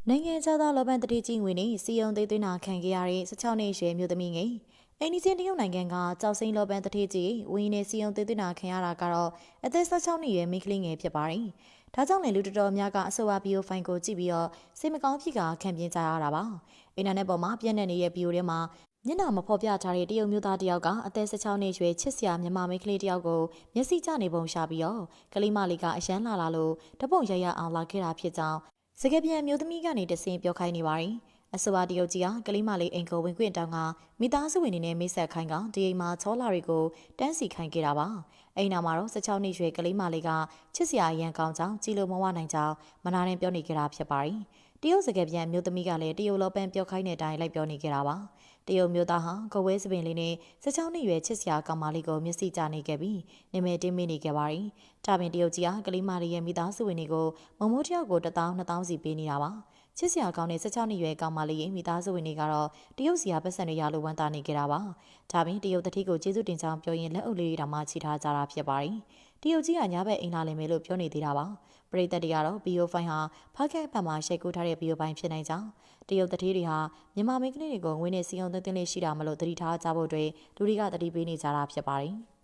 နိုင်ငံခြားသားလောပန်တတိကြီးငွေနဲ့စီယုံသိသွင်းတာခံခဲ့ရတဲ့16နှစ်အရွယ်မျိုးသမီးငယ်အိန္ဒိချင်းတရုတ်နိုင်ငံကကြောက်စိမ်းလောပန်တတိကြီးဝင်းနဲ့စီယုံသိသွင်းတာခံရတာကတော့အသက်16နှစ်အရွယ်မိန်းကလေးငယ်ဖြစ်ပါတယ်။ဒါကြောင့်လည်းလူတော်တော်များကအဆိုပါဗီဒီယိုဖိုင်ကိုကြည့်ပြီးတော့စိတ်မကောင်းဖြစ်ကခံပြင်းကြရတာပါ။အင်တာနက်ပေါ်မှာပြန့်နှံ့နေတဲ့ဗီဒီယိုထဲမှာမျက်နှာမဖော်ပြထားတဲ့တရုတ်မျိုးသားတယောက်ကအသက်16နှစ်အရွယ်ချစ်စရာမြန်မာမိန်းကလေးတယောက်ကိုမျက်စိကျနေပုံရှာပြီးတော့ကလေးမလေးကအရန်လာလို့တပုံရရအောင်လာခဲ့တာဖြစ်ကြောင်းစကပြန်မျိုးသမီးကနေတဆင်ပြောခိုင်းနေပါတယ်။အဆိုပါတရုတ်ကြီးကကလေးမလေးအိမ်ကိုဝင်ခွင့်တောင်းကမိသားစုဝင်တွေနဲ့မိတ်ဆက်ခိုင်းကဒီအိမ်မှာချောလာတွေကိုတန်းစီခိုင်းခဲ့တာပါ။အိမ်နာမှာတော့16နှစ်ရွယ်ကလေးမလေးကချစ်စရာအရန်ကောင်းကြောင်းကြည်လို့မဝနိုင်ကြောင်းမနာနဲ့ပြောနေကြတာဖြစ်ပါတယ်။တရုတ်စကပြန်မျိုးသမီးကလည်းတရုတ်လောပန်းပြောခိုင်းတဲ့အတိုင်းလိုက်ပြောနေကြတာပါ။တရုတ်မျိုးသားဟာကဝဲစပင်လေးနဲ့16နှစ်ရွယ်ချစ်စရာကောင်မလေးကိုမျက်စိကျနေခဲ့ပြီးနာမည်တင်းမိနေခဲ့ပါတယ်။ဒါပြင်တရုတ်ကြီးကကလေးမလေးရဲ့မိသားစုဝင်တွေကိုမမိုးတယောက်ကို1000-2000စီပေးနေတာပါ။ချစ်စရာကောင်းတဲ့16နှစ်ရွယ်ကောင်မလေးရဲ့မိသားစုဝင်တွေကတော့တရုတ်စီယာပတ်စံတွေရလို့ဝမ်းသာနေကြတာပါ။ဒါပြင်တရုတ်တတိကိုကျေးဇူးတင်ကြောင်းပြောရင်လက်အုပ်လေးတောင်မှချီထားကြတာဖြစ်ပါတယ်။တရုတ်ကြီးကညာဘက်အိမ်လာလိမ့်မယ်လို့ပြောနေသေးတာပါ။ပရိသတ်တွေကတော့ဘီယိုဖိုင်ဟာဖားကက်ဘက်မှာရှိတ်ကူးထားတဲ့ဘီယိုဖိုင်ဖြစ်နိုင်ကြောင်းတရုတ်တတိတွေဟာမြန်မာမိန်းကလေးတွေကိုငွေနဲ့စီယုံသွင်းသွင်းလေးရှိတာမလို့သတိထားကြဖို့အတွက်လူတွေကသတိပေးနေကြတာဖြစ်ပါတယ်။